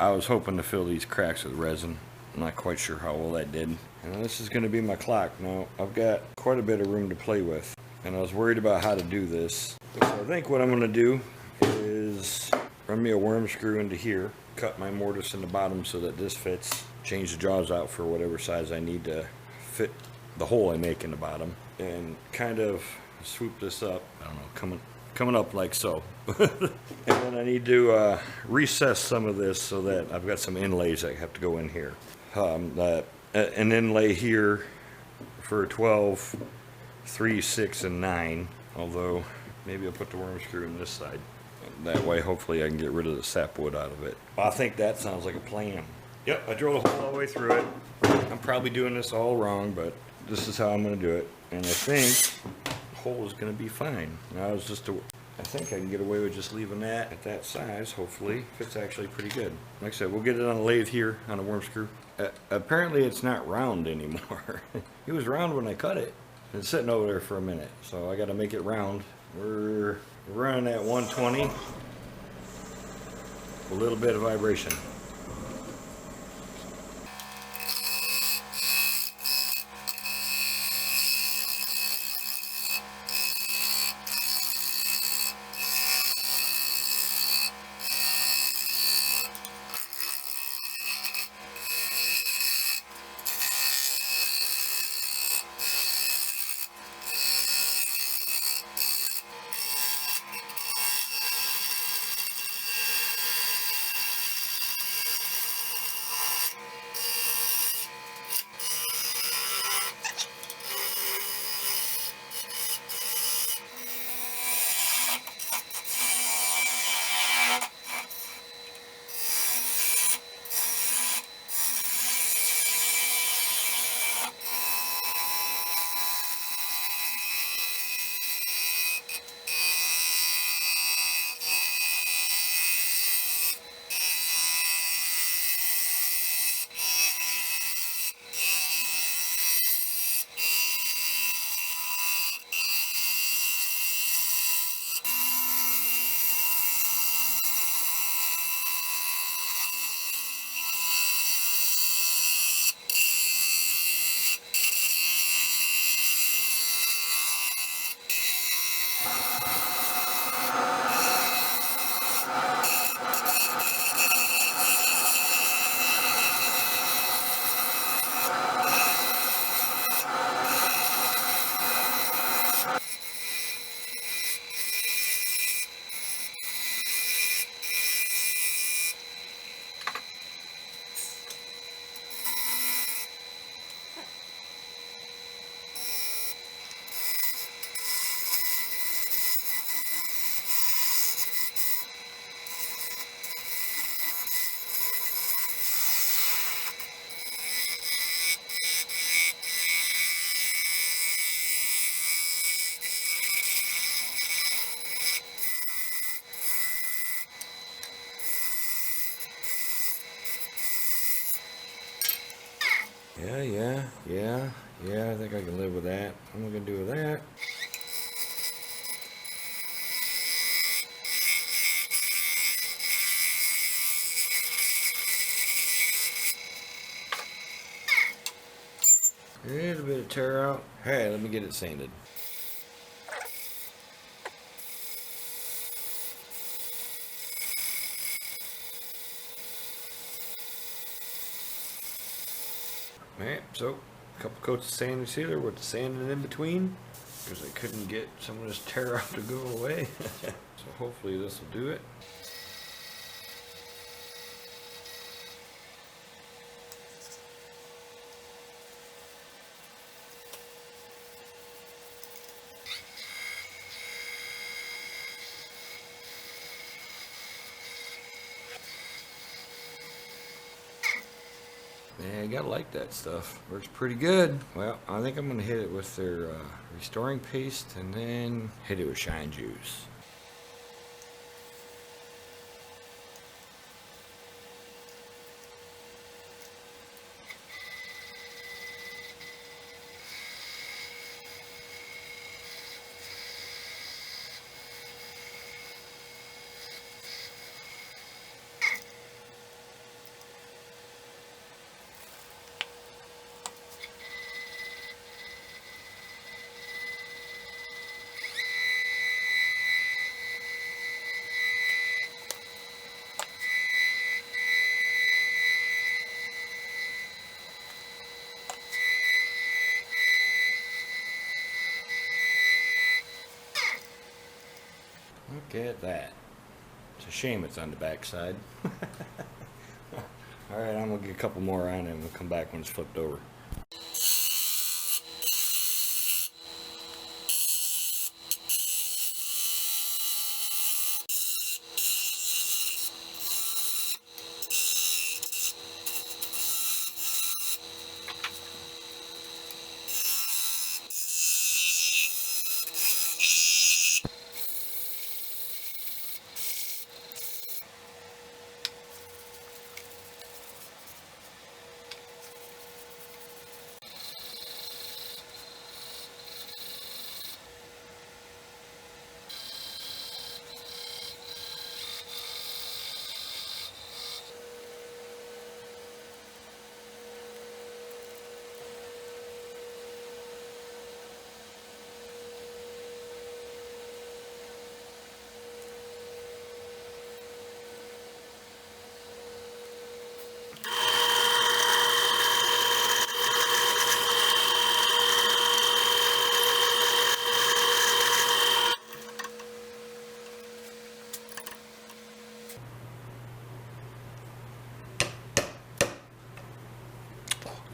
I was hoping to fill these cracks with resin. I'm not quite sure how well that did. And this is going to be my clock. Now, I've got quite a bit of room to play with, and I was worried about how to do this. So I think what I'm going to do is run me a worm screw into here, cut my mortise in the bottom so that this fits, change the jaws out for whatever size I need to fit the hole I make in the bottom, and kind of swoop this up, I don't know, coming up like so. And then I need to recess some of this so that I've got some inlays that have to go in here. An inlay here for 12, 3, 6, and 9, although maybe I'll put the worm screw in this side. That way hopefully I can get rid of the sapwood out of it. I think that sounds like a plan. Yep, I drilled a hole all the way through it. I'm probably doing this all wrong, but this is how I'm going to do it. And I think the hole is going to be fine. Now it's just I think I can get away with just leaving that at that size, hopefully. It's actually pretty good. Like I said, we'll get it on a lathe here on a worm screw. Apparently it's not round anymore. It was round when I cut it. It's sitting over there for a minute, so I got to make it round. We're running at 120. A little bit of vibration. Yeah, I think I can live with that. What am I going to do with that? A little bit of tear out. Hey, let me get it sanded. Alright, so a couple coats of sand and sealer with the sanding in between because I couldn't get some of this tear out to go away. So hopefully this will do it. Yeah, you gotta like that stuff. Works pretty good. Well, I think I'm gonna hit it with their restoring paste and then hit it with shine juice. Look at that. It's a shame it's on the back side. Alright, I'm going to get a couple more on it and we'll come back when it's flipped over.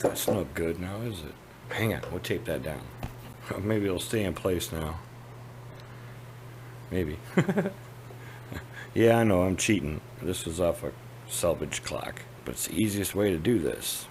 That's not good now, is it? Hang on, we'll tape that down. Maybe it'll stay in place now. Maybe. Yeah, I know, I'm cheating. This was off a salvage clock, but it's the easiest way to do this.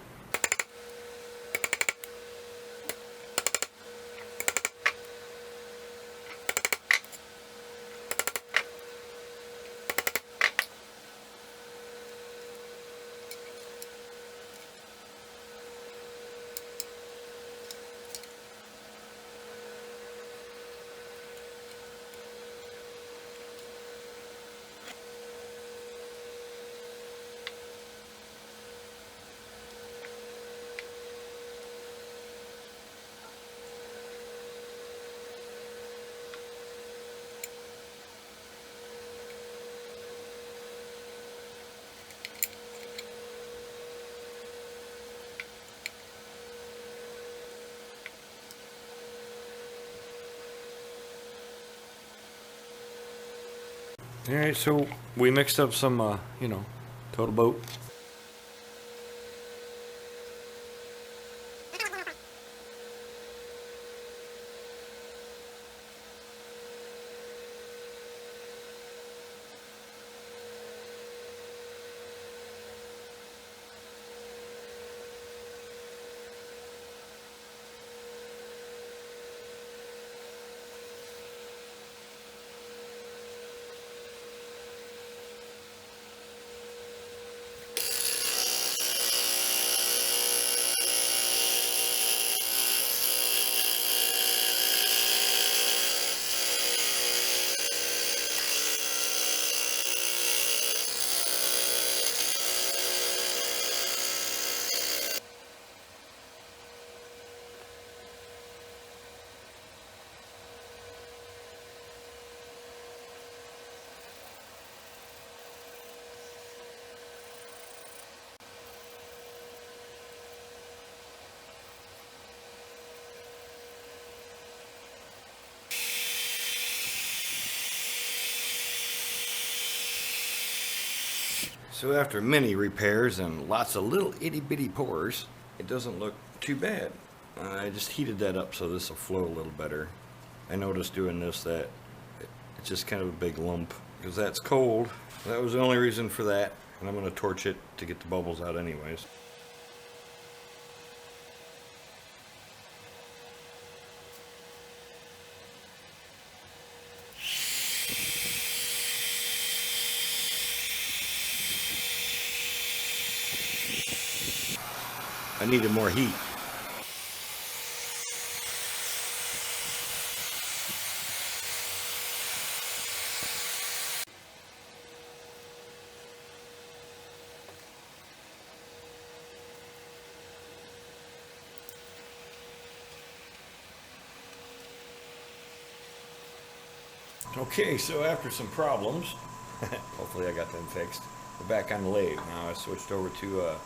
Alright, so we mixed up some, you know, total boat. So after many repairs and lots of little itty bitty pores, it doesn't look too bad. I just heated that up so this will flow a little better. I noticed doing this that it's just kind of a big lump because that's cold. That was the only reason for that, and I'm going to torch it to get the bubbles out anyways. I needed more heat. Okay, so after some problems, hopefully I got them fixed, we're back on the lathe. Now I switched over to a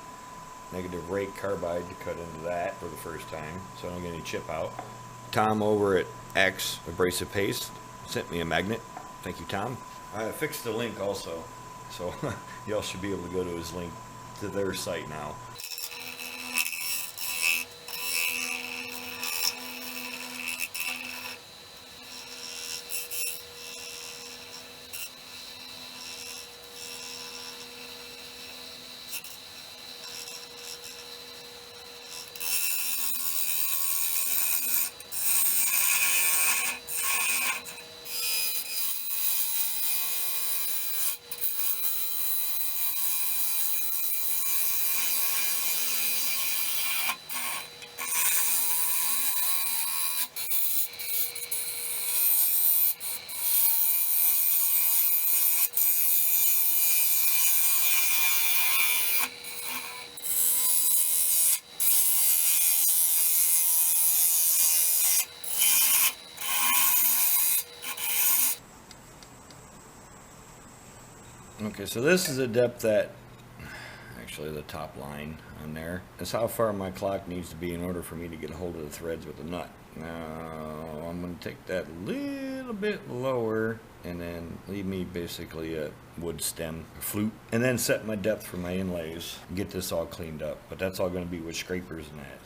negative rate carbide to cut into that for the first time, so I don't get any chip out. Tom over at X Abrasive Paste sent me a magnet. Thank you, Tom. I fixed the link also, so y'all should be able to go to his link to their site now. Okay, so this is a depth that, actually the top line on there, is how far my clock needs to be in order for me to get a hold of the threads with the nut. Now, I'm going to take that a little bit lower and then leave me basically a wood stem, a flute, and then set my depth for my inlays and get this all cleaned up. But that's all going to be with scrapers and that.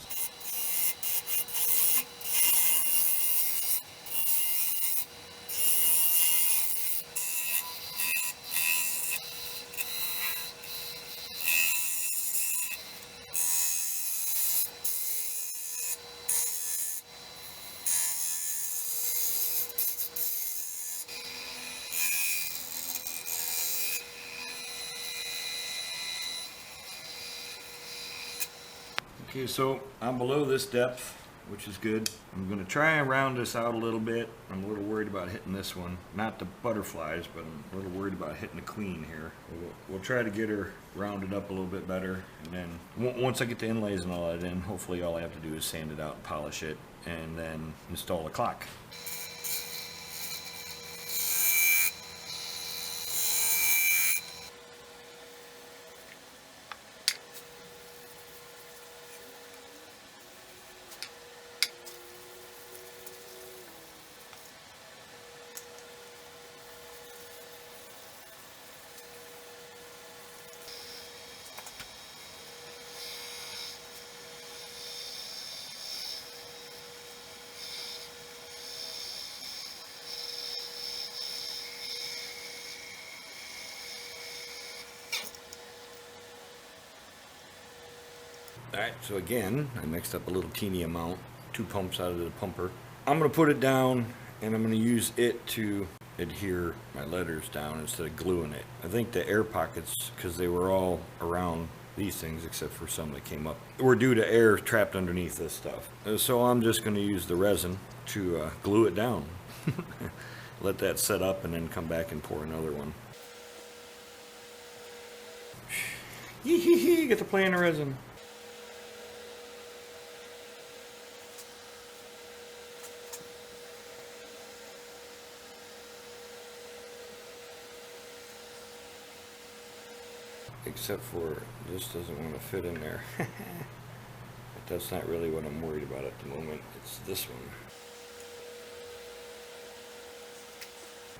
Okay, so I'm below this depth, which is good. I'm going to try and round this out a little bit. I'm a little worried about hitting this one. Not the butterflies, but I'm a little worried about hitting the queen here. We'll try to get her rounded up a little bit better. And then once I get the inlays and all that in, hopefully all I have to do is sand it out and polish it and then install the clock. Alright, so again, I mixed up a little teeny amount, 2 pumps out of the pumper. I'm going to put it down and I'm going to use it to adhere my letters down instead of gluing it. I think the air pockets, because they were all around these things except for some that came up, were due to air trapped underneath this stuff. So I'm just going to use the resin to glue it down. Let that set up and then come back and pour another one. Yee-hee-hee, get to play in the resin. Except for this doesn't want to fit in there. But that's not really what I'm worried about at the moment. It's this one.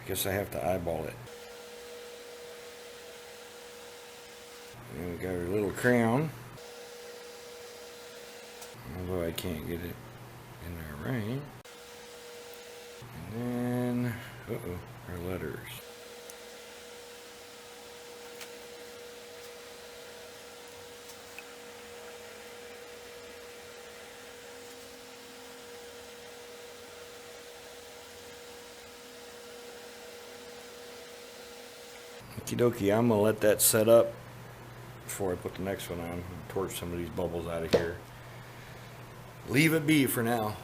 I guess I have to eyeball it. And we got our little crown. Although I can't get it in there right. And then, our letters. Okie dokie, I'm gonna let that set up before I put the next one on. Torch some of these bubbles out of here. Leave it be for now.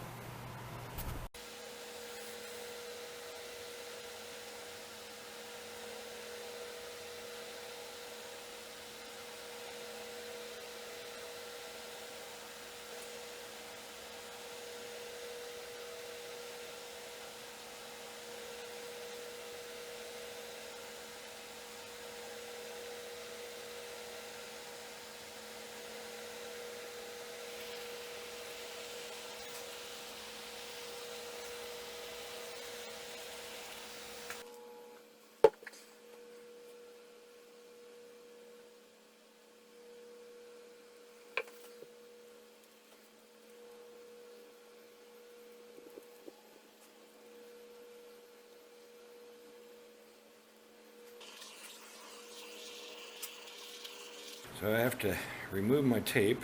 So I have to remove my tape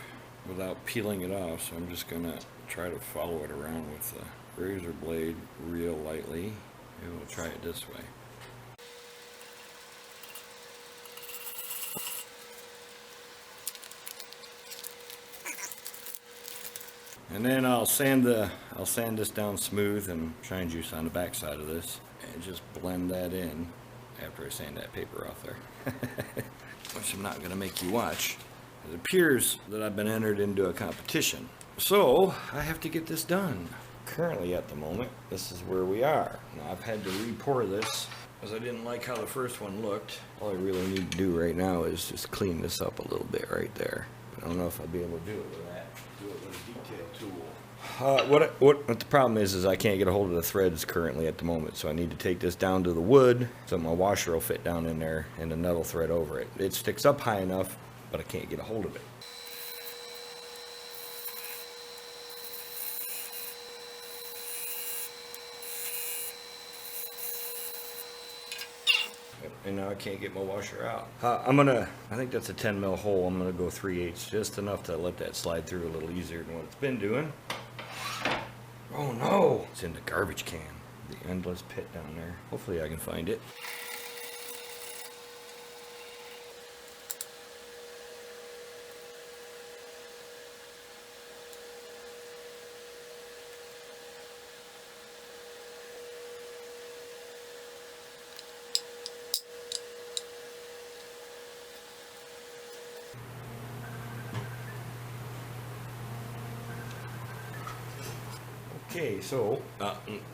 without peeling it off, so I'm just gonna try to follow it around with the razor blade real lightly. Maybe we'll try it this way. And then I'll sand this down smooth and shine juice on the back side of this and just blend that in after I sand that paper off there. Which I'm not going to make you watch. It appears that I've been entered into a competition. So I have to get this done. Currently at the moment, this is where we are. Now I've had to re-pour this because I didn't like how the first one looked. All I really need to do right now is just clean this up a little bit right there. But I don't know if I'll be able to do it with that. Do it with a detail tool. What the problem is I can't get a hold of the threads currently at the moment, so I need to take this down to the wood so my washer will fit down in there and the nut will thread over it. It sticks up high enough, but I can't get a hold of it. And now I can't get my washer out. I think that's a 10 mil hole. I'm gonna go 3/8, just enough to let that slide through a little easier than what it's been doing. Oh no, it's in the garbage can. The endless pit down there. Hopefully I can find it. Okay, so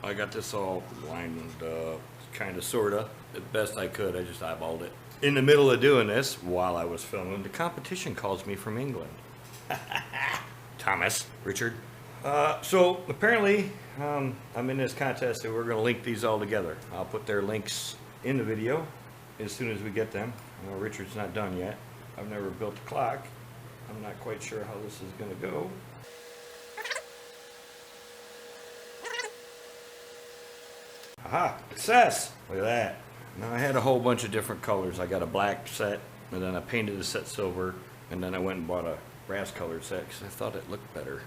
I got this all lined up, kind of, sort of, the best I could. I just eyeballed it. In the middle of doing this, while I was filming, the competition calls me from England. Thomas, Richard. So apparently, I'm in this contest and we're going to link these all together. I'll put their links in the video as soon as we get them. I know Richard's not done yet. I've never built a clock. I'm not quite sure how this is going to go. Aha, success! Look at that. Now I had a whole bunch of different colors. I got a black set, and then I painted the set silver, and then I went and bought a brass colored set because I thought it looked better.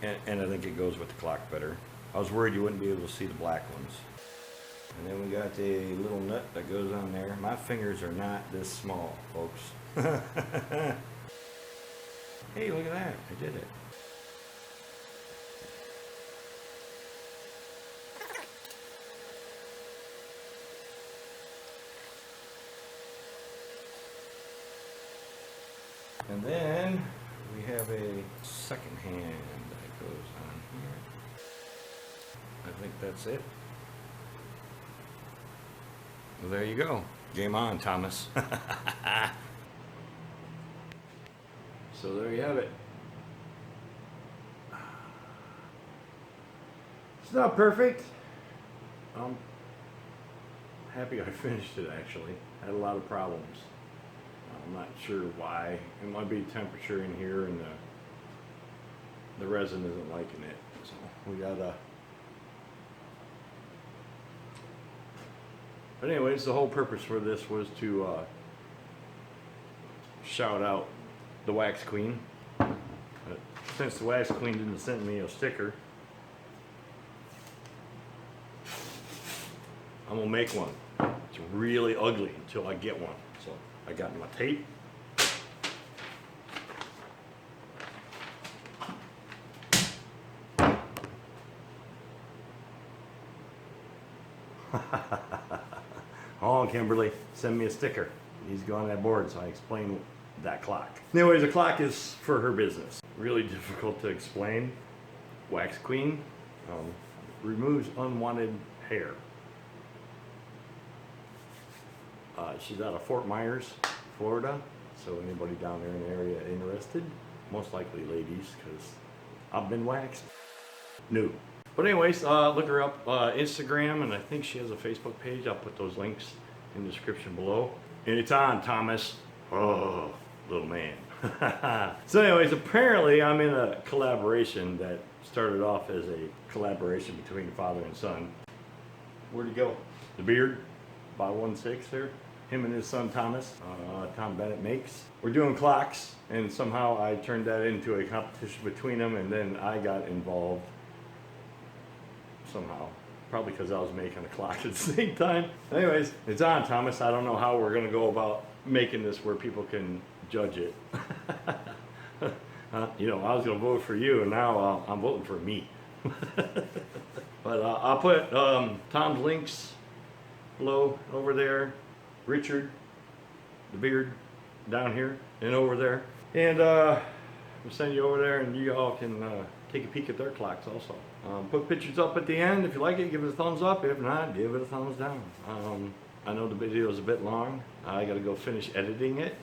and I think it goes with the clock better. I was worried you wouldn't be able to see the black ones. And then we got the little nut that goes on there. My fingers are not this small, folks. Hey, look at that. I did it. And then we have a second hand that goes on here. I think that's it. Well, there you go. Game on, Thomas. So there you have it. It's not perfect. I'm happy I finished it, actually. I had a lot of problems. I'm not sure why. It might be temperature in here and the resin isn't liking it. So we gotta. But anyways, the whole purpose for this was to shout out the Wax Queen. But since the Wax Queen didn't send me a sticker, I'm gonna make one. It's really ugly until I get one. So I got my tape. Oh, Kimberly, send me a sticker. He's on that board, so I explain that clock. Anyways, the clock is for her business. Really difficult to explain. Wax Queen removes unwanted hair. She's out of Fort Myers, Florida. So anybody down there in the area interested, most likely ladies, because I've been waxed. New. But anyways, look her up, Instagram, and I think she has a Facebook page. I'll put those links in the description below. Anytime, Thomas. Oh, little man. So anyways, apparently I'm in a collaboration that started off as a collaboration between father and son. Where'd he go? The beard? By 1/6 there. him and his son Thomas, Tom Bennett makes. We're doing clocks, and somehow I turned that into a competition between them, and then I got involved somehow. Probably because I was making a clock at the same time. Anyways, it's on, Thomas. I don't know how we're gonna go about making this where people can judge it. You know, I was gonna vote for you, and now I'm voting for me. But I'll put Tom's links below over there. Richard, the beard, down here and over there. And we'll send you over there, and you all can take a peek at their clocks also. Put pictures up at the end. If you like it, give it a thumbs up. If not, give it a thumbs down. I know the video is a bit long. I gotta go finish editing it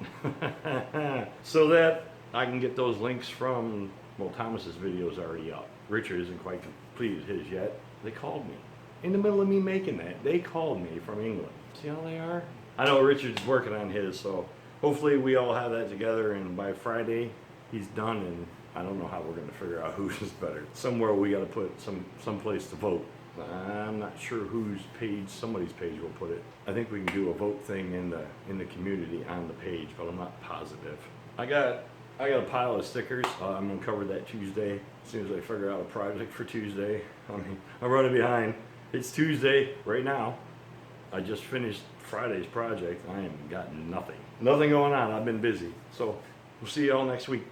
so that I can get those links from, well, Thomas's video is already up. Richard isn't quite completed his yet. They called me in the middle of me making that. They called me from England. See how they are? I know Richard's working on his, so hopefully we all have that together, and by Friday he's done, and I don't know how we're gonna figure out who's better. Somewhere we gotta put some place to vote. I'm not sure whose page, somebody's page will put it. I think we can do a vote thing in the community on the page, but I'm not positive. I got a pile of stickers. I'm gonna cover that Tuesday as soon as I figure out a project for Tuesday. I mean, I'm running behind. It's Tuesday right now. I just finished Friday's project. I ain't got nothing. Nothing going on. I've been busy. So we'll see y'all next week.